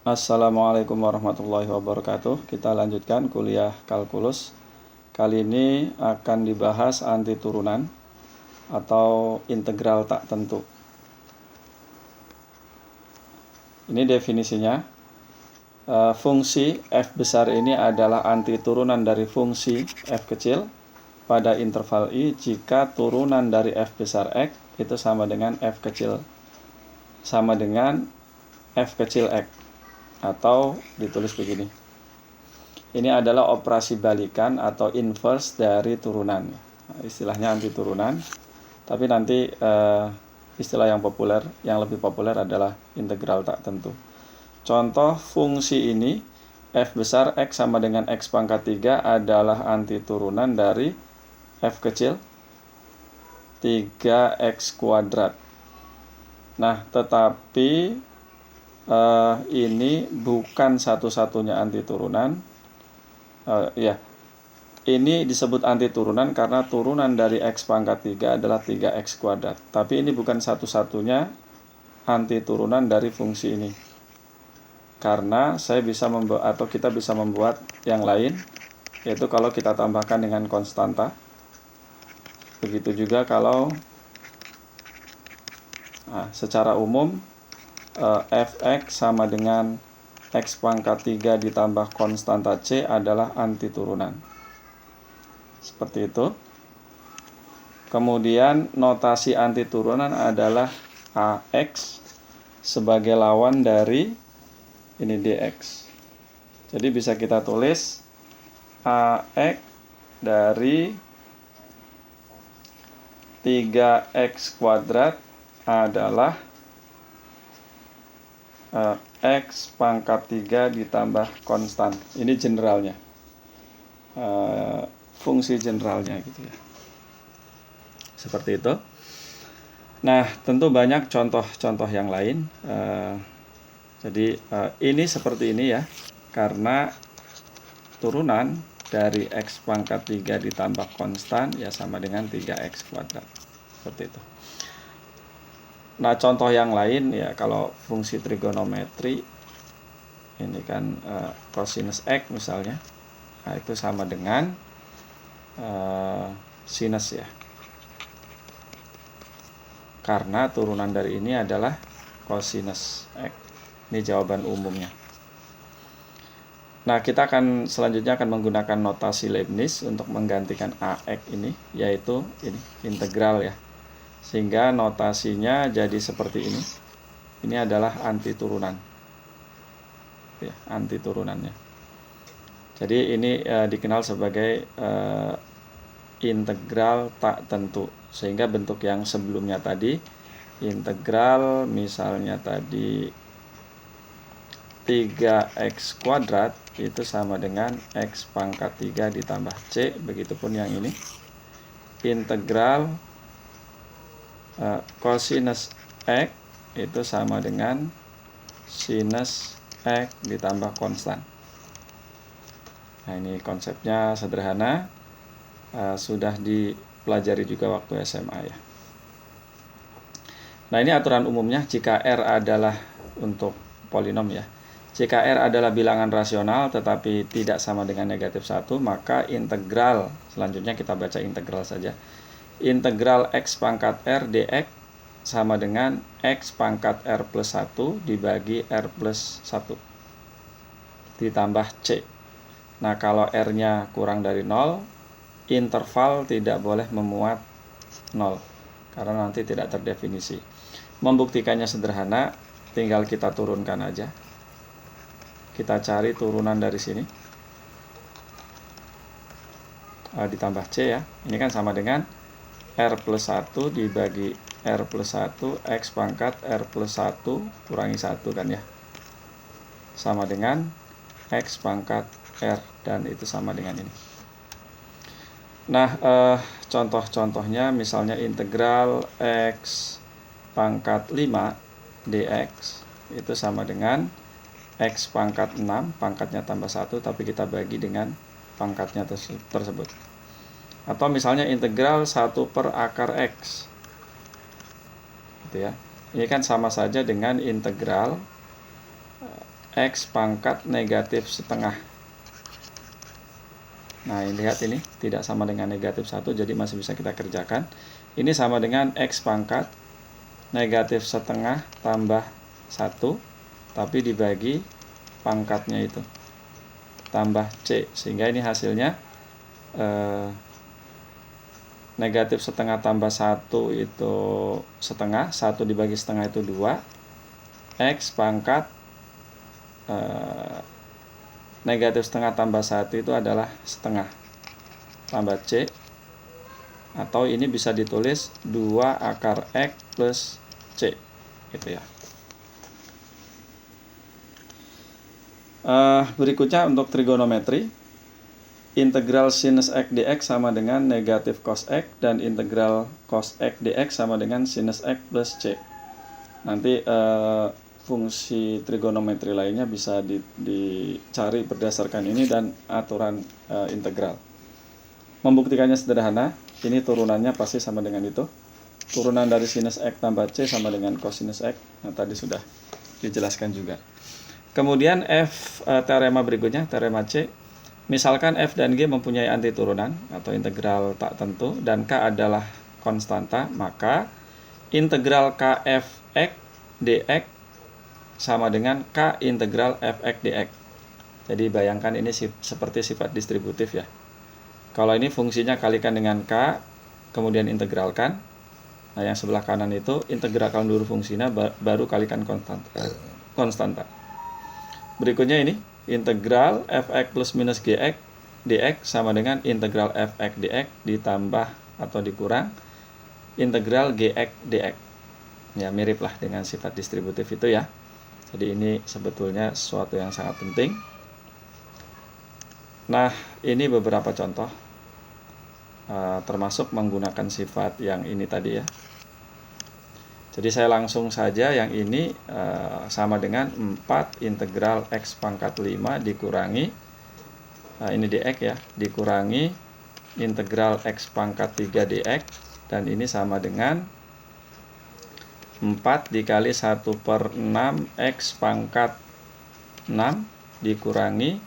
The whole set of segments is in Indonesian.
Assalamualaikum warahmatullahi wabarakatuh. Kita lanjutkan kuliah kalkulus. Kali ini akan dibahas anti turunan atau integral tak tentu. Ini definisinya. Fungsi f besar ini adalah anti turunan dari fungsi f kecil pada interval i jika turunan dari f besar x itu sama dengan f kecil x, atau ditulis begini. Ini adalah operasi balikan atau inverse dari turunan. Istilahnya anti turunan. Tapi nanti istilah yang lebih populer adalah integral tak tentu. Contoh fungsi ini, f besar x sama dengan x pangkat 3 adalah anti turunan dari f kecil 3x kuadrat. Nah, tetapi ini bukan satu-satunya anti turunan. Ini disebut anti turunan karena turunan dari x pangkat 3 adalah 3x kuadrat. Tapi ini bukan satu-satunya anti turunan dari fungsi ini. Karena kita bisa membuat yang lain, yaitu kalau kita tambahkan dengan konstanta. Begitu juga kalau secara umum fx sama dengan x pangkat 3 ditambah konstanta c adalah anti turunan. Seperti itu. Kemudian notasi anti turunan adalah ax sebagai lawan dari ini dx. Jadi bisa kita tulis ax dari 3x kuadrat adalah x pangkat 3 ditambah konstan. Ini generalnya, fungsi generalnya gitu ya. Seperti itu. Nah, tentu banyak contoh-contoh yang lain. Jadi ini seperti ini ya, karena turunan dari x pangkat 3 ditambah konstan ya sama dengan 3x kuadrat. Seperti itu. Nah, contoh yang lain ya, kalau fungsi trigonometri ini kan cosinus x misalnya, nah itu sama dengan sinus ya, karena turunan dari ini adalah cosinus x. Ini jawaban umumnya. Nah, kita selanjutnya akan menggunakan notasi Leibniz untuk menggantikan ax ini, yaitu ini integral ya. Sehingga notasinya jadi seperti ini. Ini adalah anti turunan. Ya, anti turunannya. Jadi ini dikenal sebagai integral tak tentu. Sehingga bentuk yang sebelumnya tadi, integral misalnya tadi 3x kuadrat itu sama dengan x pangkat 3 ditambah c. Begitupun yang ini. Integral cosinus x itu sama dengan sinus x ditambah konstan. Nah, ini konsepnya sederhana, sudah dipelajari juga waktu SMA ya. Nah, ini aturan umumnya jika R adalah untuk polinom ya. Jika R adalah bilangan rasional tetapi tidak sama dengan negatif 1, maka integral, selanjutnya kita baca integral saja. Integral x pangkat r dx sama dengan x pangkat r plus 1 dibagi r plus 1 ditambah c. Nah, kalau r-nya kurang dari 0, interval tidak boleh memuat 0 karena nanti tidak terdefinisi. Membuktikannya sederhana, tinggal kita turunkan aja. Kita cari turunan dari sini. Ditambah c ya. Ini kan sama dengan R plus 1 dibagi R plus 1 X pangkat R plus 1 kurangi 1 kan ya. Sama dengan X pangkat R, dan itu sama dengan ini. Nah, contoh-contohnya misalnya integral X pangkat 5 dx itu sama dengan X pangkat 6, pangkatnya tambah 1 tapi kita bagi dengan pangkatnya tersebut. Atau misalnya integral 1 per akar X gitu ya. Ini kan sama saja dengan integral X pangkat negatif setengah. Nah, ini lihat ini tidak sama dengan negatif 1, jadi masih bisa kita kerjakan. Ini sama dengan X pangkat negatif setengah tambah 1, tapi dibagi pangkatnya itu, tambah C. Sehingga ini hasilnya negatif setengah tambah 1 itu setengah, 1 dibagi setengah itu 2, X pangkat negatif setengah tambah 1 itu adalah setengah, tambah C, atau ini bisa ditulis 2 akar X plus C, gitu ya. Berikutnya untuk trigonometri, integral sinus X dx sama dengan negatif cos X, dan integral cos X dx sama dengan sinus X plus C. Nanti fungsi trigonometri lainnya bisa dicari berdasarkan ini dan aturan integral. Membuktikannya sederhana, ini turunannya pasti sama dengan itu. Turunan dari sinus X tambah C sama dengan cosinus X. Nah, tadi sudah dijelaskan juga. Kemudian teorema berikutnya, teorema C. Misalkan F dan G mempunyai antiturunan atau integral tak tentu dan K adalah konstanta, maka integral Kfx dx sama dengan K integral Fx dx. Jadi bayangkan ini seperti sifat distributif ya. Kalau ini fungsinya kalikan dengan K, kemudian integralkan. Nah, yang sebelah kanan itu integralkan dulu fungsinya, baru kalikan konstanta. Berikutnya ini, integral Fx plus minus Gx dx sama dengan integral Fx dx ditambah atau dikurang integral Gx dx. Ya, mirip lah dengan sifat distributif itu ya. Jadi ini sebetulnya sesuatu yang sangat penting. Nah, ini beberapa contoh, termasuk menggunakan sifat yang ini tadi ya. Jadi saya langsung saja yang ini sama dengan 4 integral X pangkat 5 dikurangi, ini dx ya, dikurangi integral X pangkat 3 dx, dan ini sama dengan 4 dikali 1/6 X pangkat 6 dikurangi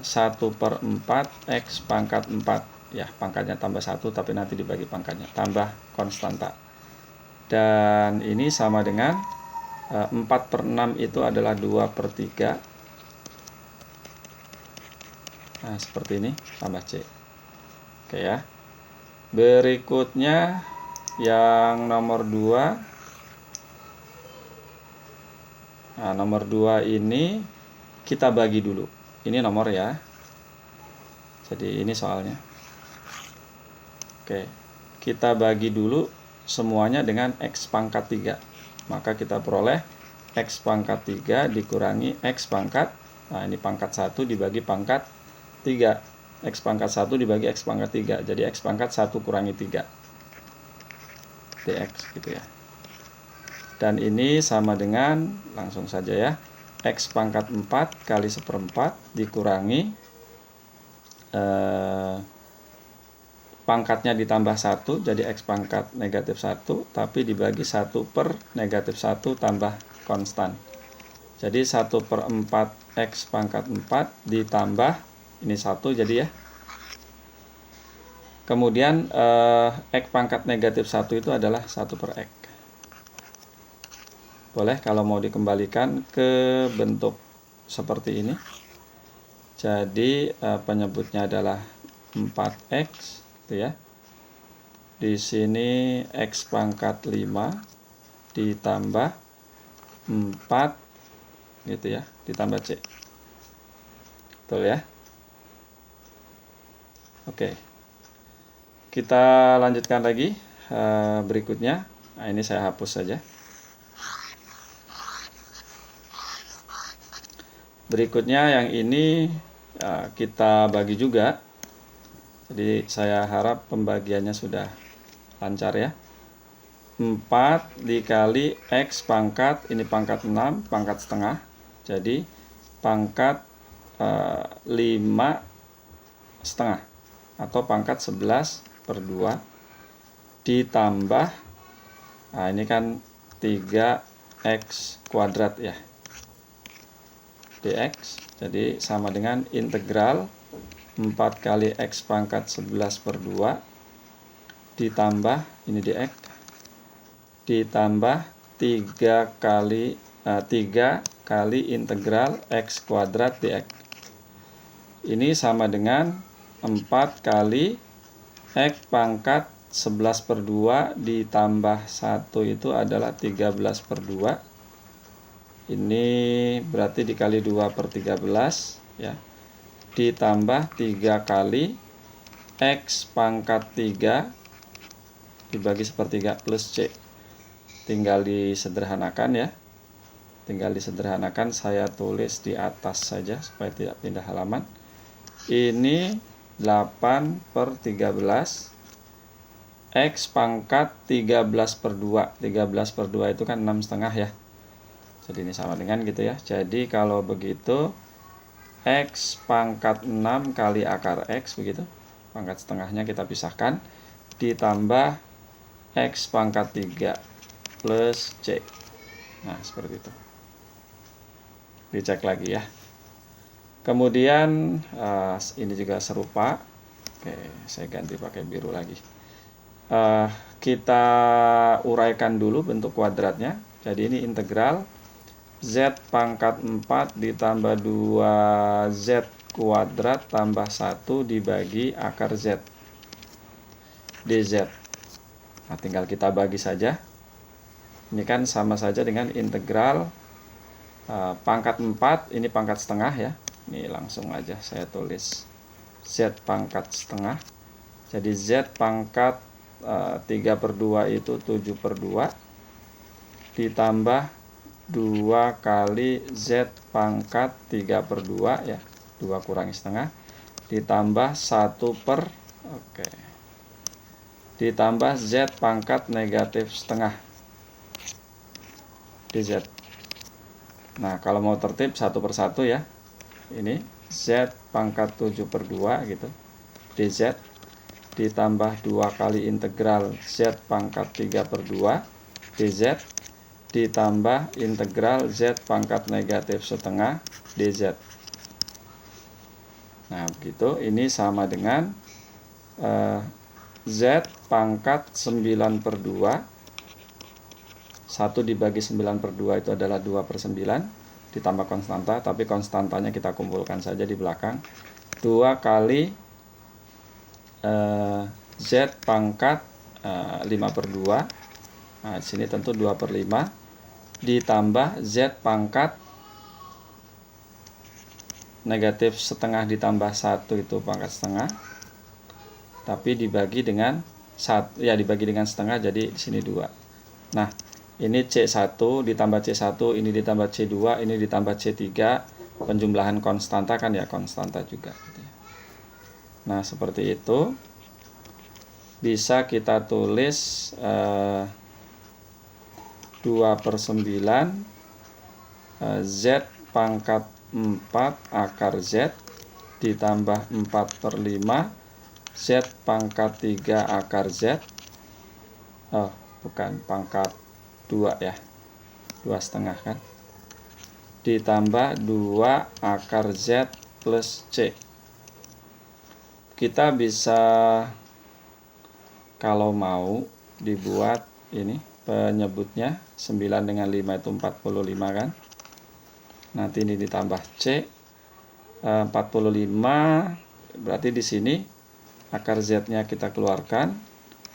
1/4 X pangkat 4. Ya, pangkatnya tambah 1, tapi nanti dibagi pangkatnya, tambah konstanta. Dan ini sama dengan 4/6 itu adalah 2/3. Nah, seperti ini, tambah C. Oke ya. Berikutnya yang nomor 2. Nah, nomor 2 ini kita bagi dulu. Ini nomor ya. Jadi ini soalnya. Oke. Kita bagi dulu semuanya dengan X pangkat 3. Maka kita peroleh X pangkat 3 dikurangi X pangkat, nah ini pangkat 1 dibagi pangkat 3. X pangkat 1 dibagi X pangkat 3. Jadi X pangkat 1 kurangi 3 dx gitu ya. Dan ini sama dengan, langsung saja ya, X pangkat 4 kali 1/4 dikurangi pangkatnya ditambah 1, jadi X pangkat negatif 1, tapi dibagi 1/-1 tambah konstan. Jadi 1/4 X pangkat 4 ditambah, ini 1 jadi ya. Kemudian X pangkat negatif 1 itu adalah 1/X. Boleh kalau mau dikembalikan ke bentuk seperti ini. Jadi penyebutnya adalah 4X. Gitu ya. Di sini X pangkat 5 ditambah 4 gitu ya, ditambah C. Betul ya? Oke. Kita lanjutkan lagi berikutnya. Nah, ini saya hapus saja. Berikutnya yang ini kita bagi juga. Jadi saya harap pembagiannya sudah lancar ya. 4 dikali X pangkat, ini pangkat 6, pangkat setengah. Jadi pangkat 5 setengah atau pangkat 11/2 ditambah, nah ini kan 3X kuadrat ya. dx. Jadi sama dengan integral 4 kali x pangkat 11 per 2 ditambah ini dx ditambah 3 kali integral x kuadrat dx. Ini sama dengan 4 kali x pangkat 11 per 2 ditambah 1 itu adalah 13 per 2. Ini berarti dikali 2 per 13 ya. Ditambah 3 kali x pangkat 3 dibagi sepertiga plus c. Tinggal disederhanakan ya. Tinggal disederhanakan, saya tulis di atas saja supaya tidak pindah halaman. Ini 8 per 13 x pangkat 13 per 2. 13 per 2 itu kan 6,5 ya. Jadi ini sama dengan gitu ya. Jadi kalau begitu x pangkat 6 kali akar x begitu. Pangkat setengahnya kita pisahkan. Ditambah x pangkat 3 plus c. Nah seperti itu. Dicek lagi ya. Kemudian ini juga serupa. Oke, saya ganti pakai biru lagi. Kita uraikan dulu bentuk kuadratnya. Jadi ini integral z pangkat 4 ditambah 2z kuadrat tambah 1 dibagi akar z dz. Nah, tinggal kita bagi saja. Ini kan sama saja dengan integral pangkat 4, ini pangkat setengah ya. Ini langsung aja saya tulis z pangkat setengah. Jadi z pangkat 3 per 2 itu 7 per 2 ditambah 2 kali z pangkat 3 per 2 ya, 2 kurangi setengah ditambah 1 per ditambah z pangkat negatif setengah dz. Nah kalau mau tertib 1 per 1 ya, ini z pangkat 7 per 2 gitu dz ditambah 2 kali integral z pangkat 3 per 2 dz ditambah integral z pangkat negatif setengah dz. Nah begitu, ini sama dengan z pangkat 9 per 2. 1 dibagi 9 per 2 itu adalah 2 per 9 ditambah konstanta, tapi konstantanya kita kumpulkan saja di belakang. 2 kali z pangkat 5 per 2. Nah di sini tentu 2 per 5 ditambah z pangkat negatif setengah ditambah 1 itu pangkat setengah, tapi dibagi dengan dibagi dengan setengah, jadi di sini 2. Nah ini C1 ditambah C1, ini ditambah C2, ini ditambah C3, penjumlahan konstanta kan ya, konstanta juga gitu ya. Nah seperti itu. Bisa kita tulis 2 per 9 z pangkat 4 akar z ditambah 4 per 5 z pangkat 3 akar z. Oh bukan, pangkat 2 ya, 2,5 kan, ditambah 2 akar z plus c. Kita bisa kalau mau dibuat ini penyebutnya 9 dengan 5 itu 45 kan. Nanti ini ditambah c 45, berarti di sini akar z-nya kita keluarkan.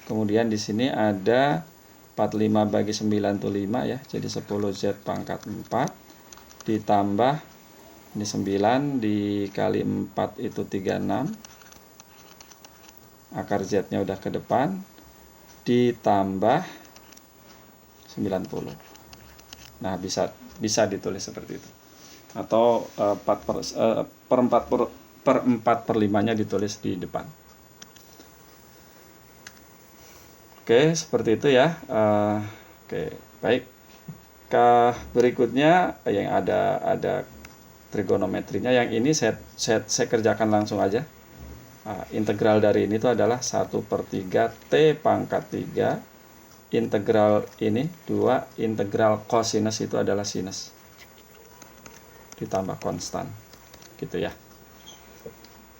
Kemudian di sini ada 45 bagi 9 itu 5 ya. Jadi 10z pangkat 4 ditambah ini 9 dikali 4 itu 36. Akar z-nya udah ke depan ditambah 90. Nah, bisa ditulis seperti itu. Atau 4 per 5-nya ditulis di depan. Oke, seperti itu ya. Oke, baik. Berikutnya yang ada trigonometrinya. Yang ini saya kerjakan langsung aja. Integral dari ini itu adalah 1/3 T pangkat 3. Integral ini 2, integral cosinus itu adalah sinus. ditambah konstan, gitu ya.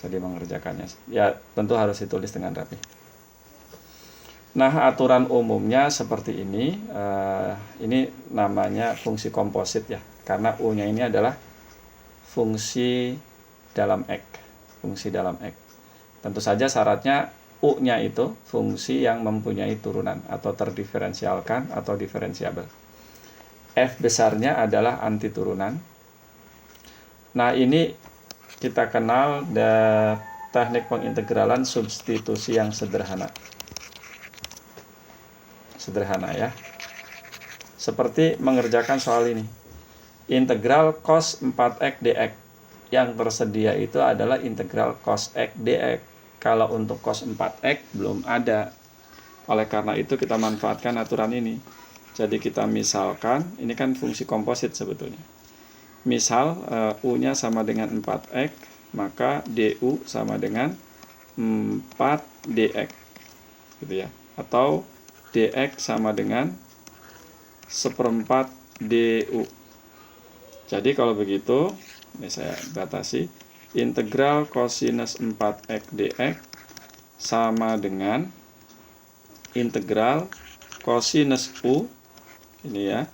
Jadi mengerjakannya, ya tentu harus ditulis dengan rapi. Nah, aturan umumnya seperti ini. Ini namanya fungsi komposit ya, karena U-nya ini adalah fungsi dalam X. Fungsi dalam X. Tentu saja syaratnya U-nya itu fungsi yang mempunyai turunan atau terdiferensialkan atau diferensiabel. F besarnya adalah antiturunan. Nah, ini kita kenal teknik pengintegralan substitusi yang sederhana. Sederhana ya. Seperti mengerjakan soal ini. Integral cos 4x dx. Yang tersedia itu adalah integral cos x dx. Kalau untuk cos 4x belum ada. Oleh karena itu kita manfaatkan aturan ini. Jadi kita misalkan, ini kan fungsi komposit sebetulnya. Misal U-nya sama dengan 4x, maka DU sama dengan 4dx. Gitu ya. Atau dx sama dengan 1/4 du. Jadi kalau begitu, ini saya batasi, integral cosinus 4x dx sama dengan integral cosinus u, ini ya.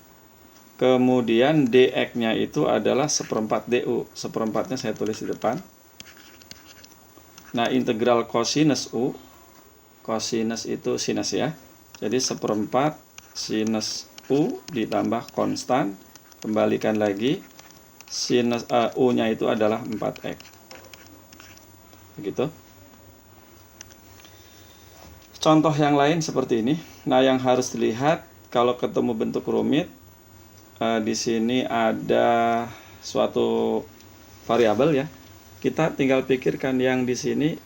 Kemudian dx-nya itu adalah 1/4 du. 1/4-nya saya tulis di depan. Nah, integral cosinus u, cosinus itu sinus ya. Jadi 1/4 sinus u ditambah konstan, kembalikan lagi, sinus u-nya itu adalah 4x. Begitu. Contoh yang lain seperti ini. Nah, yang harus dilihat kalau ketemu bentuk rumit, di sini ada suatu variabel ya. Kita tinggal pikirkan yang di sini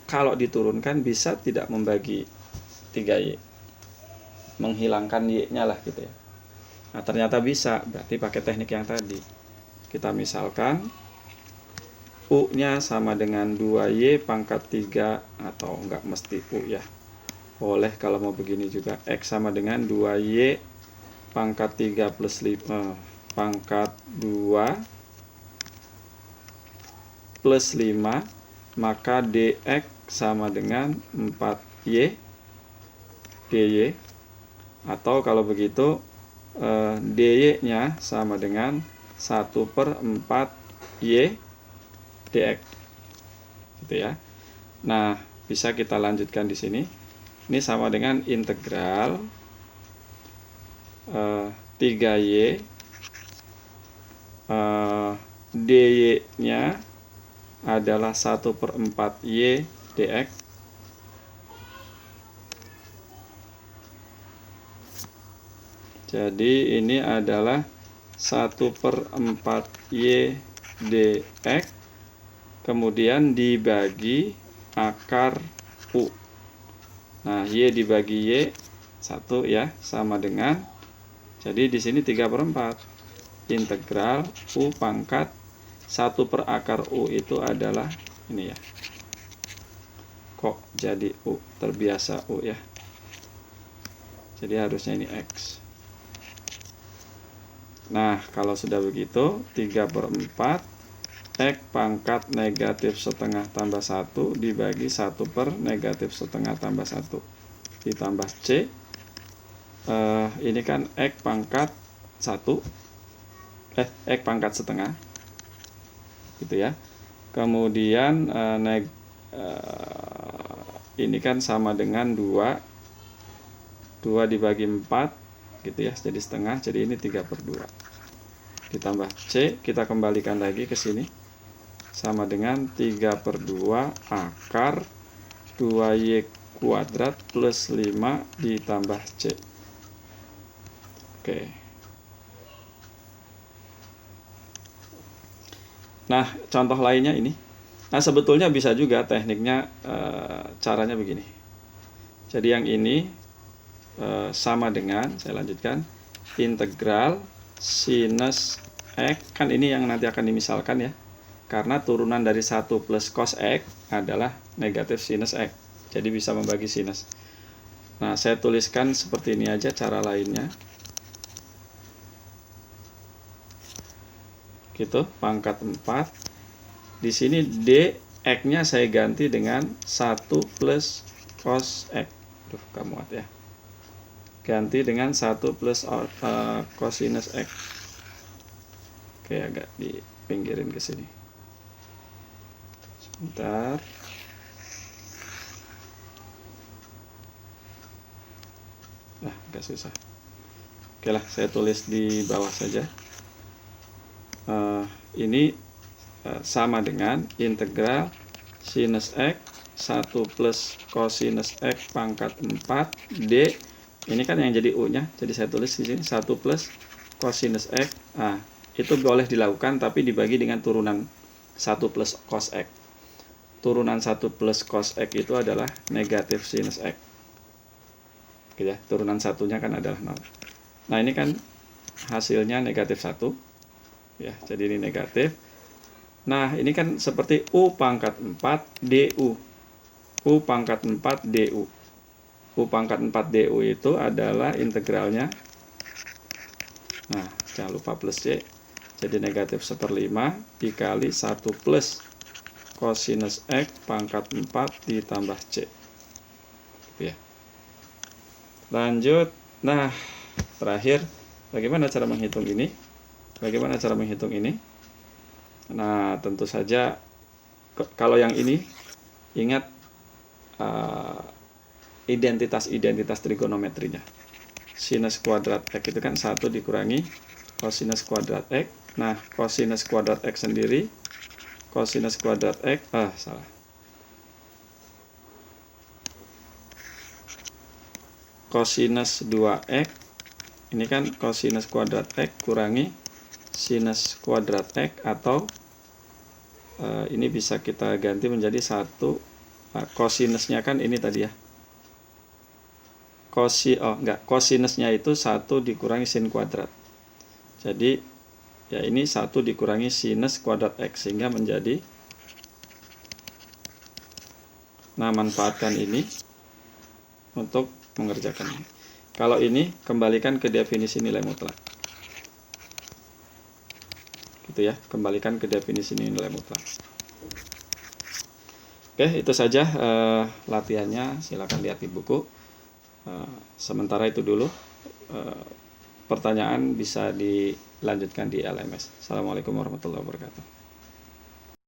kalau diturunkan bisa tidak membagi 3y. Menghilangkan y-nya lah gitu ya. Nah, ternyata bisa, berarti pakai teknik yang tadi. Kita misalkan U-nya sama dengan 2y pangkat 3, atau enggak mesti U ya. Boleh kalau mau begini juga. X sama dengan 2y pangkat 3 plus 5 pangkat 2 plus 5, maka dx sama dengan 4y dy, atau kalau begitu dy-nya sama dengan 1/4 y dx, gitu ya. Nah, bisa kita lanjutkan di sini. Ini sama dengan integral 3y dy-nya adalah 1/4 y dx Jadi ini adalah 1/4 y dx, kemudian dibagi akar u. Nah, y dibagi y 1 ya, sama dengan, jadi di sini 3/4. Integral u pangkat 1 per akar u itu adalah ini ya. Kok jadi u? Terbiasa u ya. Jadi harusnya ini x. Nah, kalau sudah begitu, 3/4 x pangkat negatif setengah tambah 1 dibagi 1 per negatif setengah tambah 1 ditambah c. Ini kan x pangkat 1, x pangkat setengah, gitu ya. Kemudian ini kan sama dengan 2 dibagi 4, gitu ya, jadi setengah, jadi ini 3/2 ditambah c, kita kembalikan lagi ke sini, sama dengan 3/2 akar 2y kuadrat plus 5 ditambah c. Oke. Nah, contoh lainnya ini. Nah, sebetulnya bisa juga tekniknya, caranya begini. Jadi yang ini sama dengan, saya lanjutkan, integral sinus x, kan ini yang nanti akan dimisalkan ya, karena turunan dari 1 plus cos x adalah negatif sinus x, jadi bisa membagi sinus. Nah, saya tuliskan seperti ini aja cara lainnya. gitu, pangkat 4. Di sini D X-nya saya ganti dengan 1 plus cos X. Duh, gak muat ya. Ganti dengan 1 plus cosinus X. Oke, agak dipinggirin ke sini. Sebentar. Agak susah. Oke lah, saya tulis di bawah saja. Ini sama dengan integral sinus X 1 plus cosinus X pangkat 4 D. Ini kan yang jadi U-nya, jadi saya tulis di sini 1 plus cosinus X. Itu boleh dilakukan tapi dibagi dengan turunan 1 plus cos X. Turunan 1 plus cos X itu adalah negatif sinus X. Oke ya, turunan satunya kan adalah 0. Nah, ini kan hasilnya negatif 1. Ya, jadi ini negatif. Nah, ini kan seperti U pangkat 4 DU. U pangkat 4 DU. U pangkat 4 DU itu adalah integralnya. Nah, jangan lupa plus C. Jadi negatif 1/5 dikali 1 plus cosinus X pangkat 4 ditambah C. Ya. Lanjut. Nah, terakhir, bagaimana cara menghitung ini? Nah, tentu saja kalau yang ini ingat identitas trigonometrinya. Sinus kuadrat X itu kan 1 dikurangi cosinus kuadrat X. Nah, cosinus kuadrat X sendiri, cosinus kuadrat X, cosinus 2X, ini kan cosinus kuadrat X kurangi sinus kuadrat X, atau ini bisa kita ganti menjadi 1, cosinusnya kan ini tadi ya. Cosinusnya itu 1 dikurangi sin kuadrat. Jadi ya ini 1 dikurangi sinus kuadrat X sehingga menjadi. Nah, manfaatkan ini untuk mengerjakan ini. Kalau ini kembalikan ke definisi nilai mutlak. Gitu ya, kembalikan ke definisi nilai mutlak. Oke, itu saja latihannya. Silakan lihat di buku. Sementara itu dulu. Pertanyaan bisa dilanjutkan di LMS. Assalamualaikum warahmatullahi wabarakatuh.